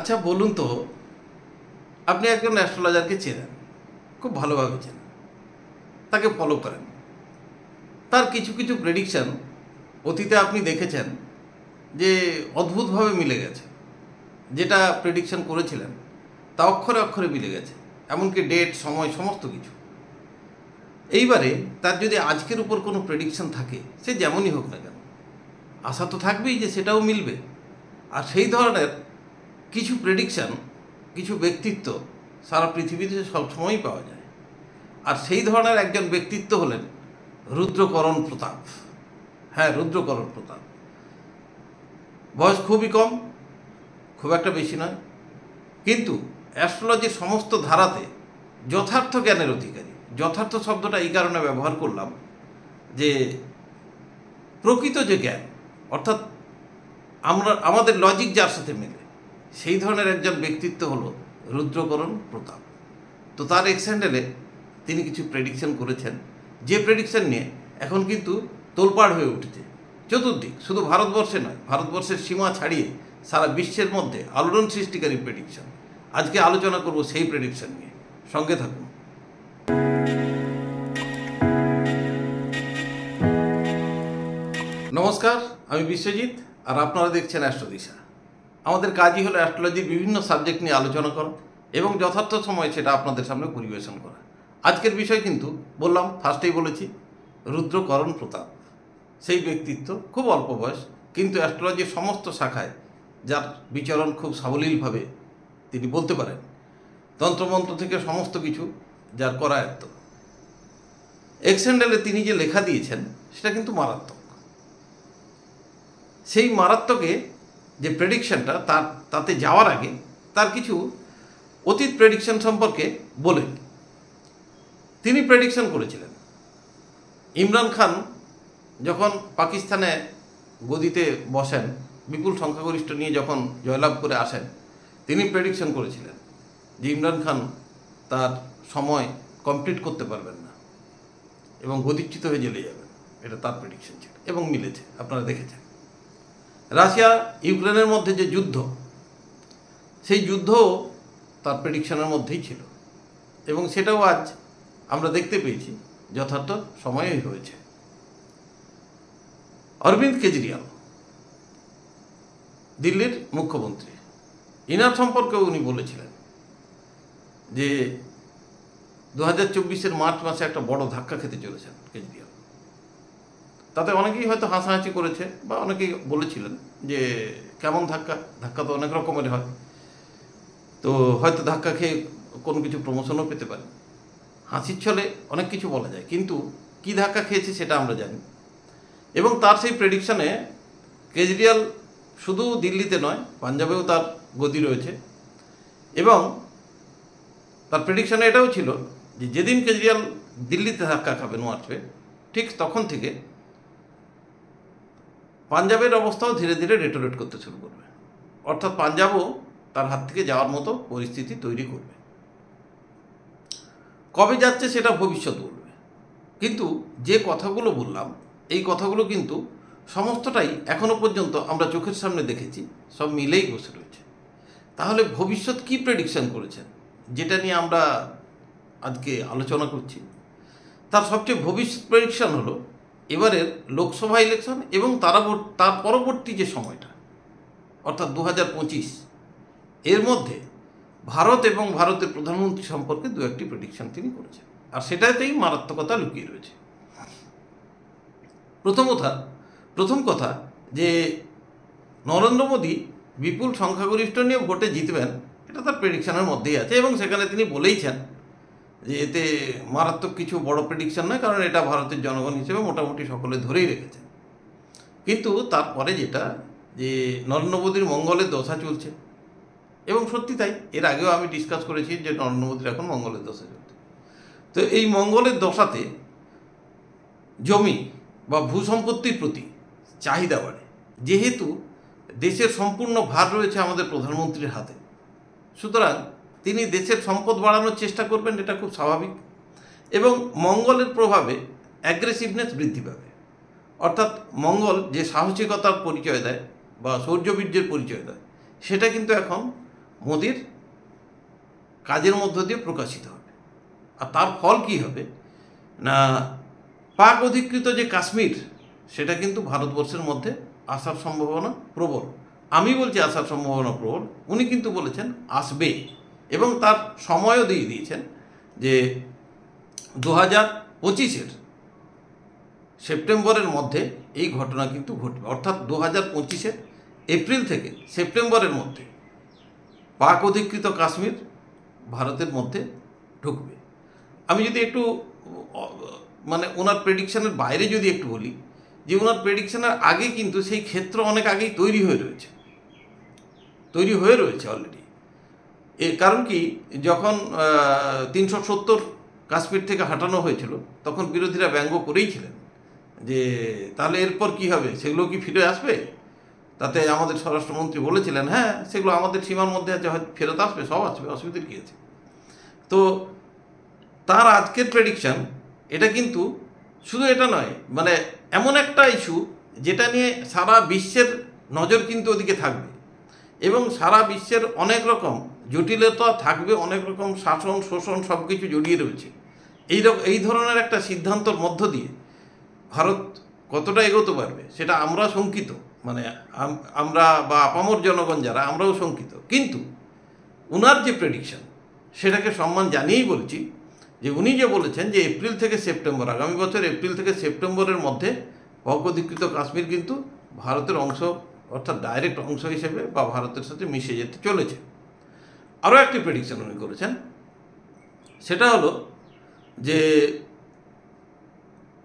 আচ্ছা বলুন তো, আপনি একজন অ্যাস্ট্রোলজারকে চেনেন, খুব ভালোভাবে চেনেন, তাকে ফলো করেন। তার কিছু কিছু প্রেডিকশান অতীতে আপনি দেখেছেন যে অদ্ভুতভাবে মিলে গেছে। যেটা প্রেডিকশান করেছিলেন তা অক্ষরে অক্ষরে মিলে গেছে, এমনকি ডেট, সময়, সমস্ত কিছু। এইবারে তার যদি আজকের উপর কোনো প্রেডিকশান থাকে, সে যেমনই হোক না কেন, আশা তো থাকবেই যে সেটাও মিলবে। আর সেই ধরনের কিছু প্রেডিকশান, কিছু ব্যক্তিত্ব সারা পৃথিবীতে সবসময়ই পাওয়া যায়। আর সেই ধরনের একজন ব্যক্তিত্ব হলেন রুদ্রকরণ প্রতাপ। হ্যাঁ, রুদ্রকরণ প্রতাপ। বয়স খুবই কম, খুব একটা বেশি নয়, কিন্তু অ্যাস্ট্রোলজির সমস্ত ধারাতে যথার্থ জ্ঞানের অধিকারী। যথার্থ শব্দটা এই কারণে ব্যবহার করলাম যে প্রকৃত যে জ্ঞান, অর্থাৎ আমাদের লজিক যার সাথে মেলে, সেই ধরনের একজন ব্যক্তিত্ব হলো রুদ্রকরণ প্রতাপ। তো তার এক্স হ্যান্ডেলে তিনি কিছু প্রেডিকশন করেছেন, যে প্রেডিকশন নিয়ে এখন কিন্তু তোলপাড় হয়ে উঠেছে চতুর্দিক। শুধু ভারতবর্ষে নয়, ভারতবর্ষের সীমা ছাড়িয়ে সারা বিশ্বের মধ্যে আলোড়ন সৃষ্টিকারী প্রেডিকশন। আজকে আলোচনা করব সেই প্রেডিকশন নিয়ে, সঙ্গে থাকুন। নমস্কার, আমি বিশ্বজিৎ, আর আপনারা দেখছেন অ্যাস্ট্রোদিশা। আমাদের কাজই হলো অ্যাস্ট্রোলজির বিভিন্ন সাবজেক্ট নিয়ে আলোচনা করা এবং যথার্থ সময় সেটা আপনাদের সামনে পরিবেশন করা। আজকের বিষয় কিন্তু বললাম, ফার্স্টেই বলেছি, রুদ্রকরণ প্রতাপ। সেই ব্যক্তিত্ব খুব অল্প বয়স, কিন্তু অ্যাস্ট্রোলজির সমস্ত শাখায় যার বিচরণ খুব সাবলীলভাবে তিনি বলতে পারেন। তন্ত্রমন্ত্র থেকে সমস্ত কিছু যার করায়ত্ত। এক্স হ্যান্ডেলে তিনি যে লেখা দিয়েছেন সেটা কিন্তু মারাত্মক। সেই মারাত্মকে যে প্রেডিকশনটা, তাতে যাওয়ার আগে তার কিছু অতীত প্রেডিকশন সম্পর্কে বলেন। তিনি প্রেডিকশন করেছিলেন ইমরান খান যখন পাকিস্তানে গদিতে বসেন, বিপুল সংখ্যাগরিষ্ঠ নিয়ে যখন জয়লাভ করে আসেন, তিনি প্রেডিকশন করেছিলেন যে ইমরান খান তার সময় কমপ্লিট করতে পারবেন না এবং গদিচ্যুত হয়ে জেলে যাবেন। এটা তার প্রেডিকশন ছিল এবং মিলেছে, আপনারা দেখেছেন। রাশিয়া ইউক্রেনের মধ্যে যে যুদ্ধ, সেই যুদ্ধও তার প্রেডিকশনের মধ্যেই ছিল এবং সেটাও আজ আমরা দেখতে পেয়েছি যথার্থ সময়েই হয়েছে। অরবিন্দ কেজরিওয়াল, দিল্লির মুখ্যমন্ত্রী, ইনার সম্পর্কেও উনি বলেছিলেন যে 2024-এর মার্চ মাসে একটা বড় ধাক্কা খেতে চলেছেন কেজরিওয়াল। তাতে অনেকেই হয়তো হাসাহাসি করেছে বা অনেকেই বলেছিলেন যে কেমন ধাক্কা, ধাক্কা তো অনেক রকমের হয়, তো হয়তো ধাক্কা খেয়ে কোনো কিছু প্রমোশনও পেতে পারে। হাসির ছলে অনেক কিছু বলা যায়, কিন্তু কি ধাক্কা খেয়েছে সেটা আমরা জানি। এবং তার সেই প্রেডিকশানে কেজরিওয়াল শুধু দিল্লিতে নয়, পাঞ্জাবেও তার গদি রয়েছে। এবং তার প্রেডিকশানে এটাও ছিল যে যেদিন কেজরিওয়াল দিল্লিতে ধাক্কা খাবেন মার্চে, ঠিক তখন থেকে পাঞ্জাবের অবস্থাও ধীরে ধীরে ডেটোরেট করতে শুরু করবে, অর্থাৎ পাঞ্জাবও তার হাত থেকে যাওয়ার মতো পরিস্থিতি তৈরি করবে। কবে যাচ্ছে সেটা ভবিষ্যৎ বলবে, কিন্তু যে কথাগুলো বললাম, এই কথাগুলো কিন্তু সমস্তটাই এখনো পর্যন্ত আমরা চোখের সামনে দেখেছি, সব মিলেই বসে রয়েছে। তাহলে ভবিষ্যৎ কি প্রেডিকশন করেছেন, যেটা নিয়ে আমরা আজকে আলোচনা করছি, তার সবচেয়ে ভবিষ্যৎ প্রেডিকশন হলো এবারের লোকসভা ইলেকশন এবং তার পরবর্তী যে সময়টা, অর্থাৎ 2025, এর মধ্যে ভারত এবং ভারতের প্রধানমন্ত্রী সম্পর্কে দু একটি প্রেডিকশন তিনি করেছেন, আর সেটাতেই মারাত্মকতা লুকিয়ে রয়েছে। প্রথম কথা যে নরেন্দ্র মোদী বিপুল সংখ্যাগরিষ্ঠ নিয়ে ভোটে জিতবেন, এটা তার প্রেডিকশনের মধ্যেই আছে এবং সেখানে তিনি বলেইছেন যে এতে মারাত্মক কিছু বড় প্রেডিকশন নয়, কারণ এটা ভারতের জনগণ হিসেবে মোটামুটি সকলে ধরেই রেখেছেন। কিন্তু তারপরে যেটা, যে নরেন্দ্র মোদীর মঙ্গলের দশা চলছে, এবং সত্যি তাই, এর আগেও আমি ডিসকাস করেছি যে নরেন্দ্র মোদীর এখন মঙ্গলের দশা চলছে। তো এই মঙ্গলের দশাতে জমি বা ভূসম্পত্তির প্রতি চাহিদা বাড়ে, যেহেতু দেশের সম্পূর্ণ ভার রয়েছে আমাদের প্রধানমন্ত্রীর হাতে। সুতরাং তিনি দেশের সম্পদ বাড়ানোর চেষ্টা করবেন, এটা খুব স্বাভাবিক। এবং মঙ্গলের প্রভাবে অ্যাগ্রেসিভনেস বৃদ্ধি পাবে, অর্থাৎ মঙ্গল যে সাহসিকতার পরিচয় দেয় বা শৌর্যবীর্যের পরিচয় দেয়, সেটা কিন্তু এখন মোদির কাজের মধ্য দিয়ে প্রকাশিত হবে। আর তার ফল কি হবে না, পাক অধিকৃত যে কাশ্মীর সেটা কিন্তু ভারতবর্ষের মধ্যে আসার সম্ভাবনা প্রবল। আমি বলছি আসার সম্ভাবনা প্রবল, উনি কিন্তু বলেছেন আসবে এবং তার সময়ও দিয়ে দিয়েছেন যে 2025-এর সেপ্টেম্বরের মধ্যে এই ঘটনা কিন্তু ঘটবে, অর্থাৎ 2025-এর এপ্রিল থেকে সেপ্টেম্বরের মধ্যে পাক অধিকৃত কাশ্মীর ভারতের মধ্যে ঢুকবে। আমি যদি একটু মানে ওনার প্রেডিকশনের বাইরে যদি একটু বলি, যে ওনার প্রেডিকশনের আগে কিন্তু সেই ক্ষেত্র অনেক আগেই তৈরি হয়ে রয়েছে অলরেডি। এর কারণ কি, যখন 370 কাশ্মীর থেকে হাঁটানো হয়েছিল তখন বিরোধীরা ব্যঙ্গ করেইছিলেন যে তাহলে এরপর কি হবে, সেগুলো কি ফিরে আসবে? তাতে আমাদের স্বরাষ্ট্রমন্ত্রী বলেছিলেন হ্যাঁ সেগুলো আমাদের সীমার মধ্যে আছে, হয়তো ফেরত আসবে, সব আসবে, অসুবিধার কী আছে। তো তার আজকের প্রেডিকশান এটা কিন্তু শুধু এটা নয়, মানে এমন একটা ইস্যু যেটা নিয়ে সারা বিশ্বের নজর কিন্তু ওদিকে থাকবে এবং সারা বিশ্বের অনেক রকম জটিলতা থাকবে, অনেক রকম শাসন শোষণ সব কিছু জড়িয়ে রয়েছে। এই ধরনের একটা সিদ্ধান্তর মধ্য দিয়ে ভারত কতটা এগোতে পারবে সেটা আমরা শঙ্কিত, মানে আমরা বা আপামর জনগণ যারা আমরাও শঙ্কিত। কিন্তু উনার যে প্রেডিকশন সেটাকে সম্মান জানিয়েই বলছি যে উনি যে বলেছেন যে এপ্রিল থেকে সেপ্টেম্বর, আগামী বছর এপ্রিল থেকে সেপ্টেম্বরের মধ্যে পাক অধিকৃত কাশ্মীর কিন্তু ভারতের অংশ, অর্থাৎ ডাইরেক্ট অংশ হিসেবে বা ভারতের সাথে মিশে যেতে চলেছে। আরও একটি প্রেডিকশন উনি করেছেন, সেটা হলো যে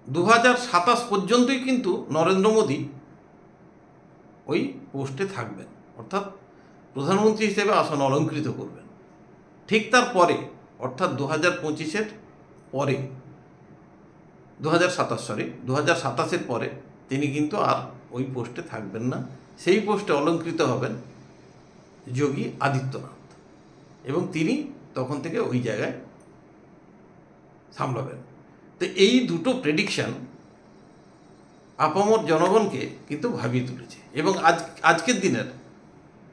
2027 পর্যন্তই কিন্তু নরেন্দ্র মোদী ওই পোস্টে থাকবেন, অর্থাৎ প্রধানমন্ত্রী হিসেবে আসন অলঙ্কৃত করবেন। ঠিক তার পরে, অর্থাৎ 2025-এর পরে 2027-এর পরে তিনি কিন্তু আর ওই পোস্টে থাকবেন না। সেই পোস্টে অলঙ্কৃত হবেন যোগী আদিত্যনাথ এবং তিনি তখন থেকে ওই জায়গায় সামলাবেন। তো এই দুটো প্রেডিকশান আপামর জনগণকে কিন্তু ভাবিয়ে তুলেছে এবং আজকের দিনের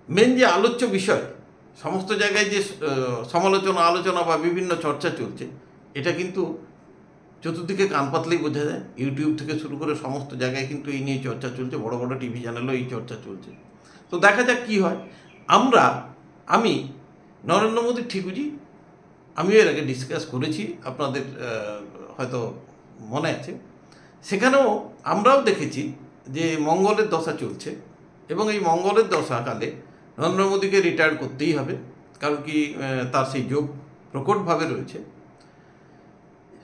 মেন যে আলোচ্য বিষয়, সমস্ত জায়গায় যে আলোচনা বা বিভিন্ন চর্চা চলছে, এটা কিন্তু চতুর্দিকে কান পাতলেই বোঝা যায়। ইউটিউব থেকে শুরু করে সমস্ত জায়গায় কিন্তু এই নিয়ে চর্চা চলছে, বড় বড় টিভি চ্যানেলেও এই চর্চা চলছে। তো দেখা যাক কী হয়। আমি নরেন্দ্র মোদী ঠিকুজি, আমিও এর আগে ডিসকাস করেছি, আপনাদের হয়তো মনে আছে। সেখানেও আমরাও দেখেছি যে মঙ্গলের দশা চলছে এবং এই মঙ্গলের দশাকালে নরেন্দ্র মোদীকে রিটায়ার করতেই হবে, কারণ কি তার সেই যোগ প্রকটভাবে রয়েছে।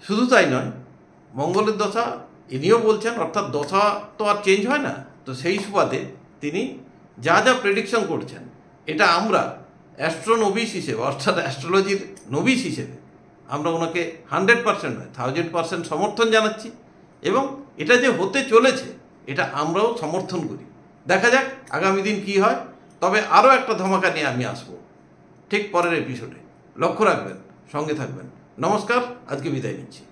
শুধু তাই নয়, মঙ্গলের দশা ইনিও বলছেন, অর্থাৎ দশা তো আর চেঞ্জ হয় না, তো সেই সুবাদে তিনি যা যা প্রেডিকশন করছেন এটা আমরা অ্যাস্ট্রোনবিস হিসেবে, অর্থাৎ অ্যাস্ট্রোলজির নবিস হিসেবে আমরা ওনাকে 100% নয় 1000% সমর্থন জানাচ্ছি এবং এটা যে হতে চলেছে এটা আমরাও সমর্থন করি। দেখা যাক আগামী দিন কী হয়। তবে আরও একটা ধামাকা নিয়ে আমি আসবো ঠিক পরের এপিসোডে। লক্ষ্য রাখবেন, সঙ্গে থাকবেন। নমস্কার, আজকে বিদায় নিচ্ছি।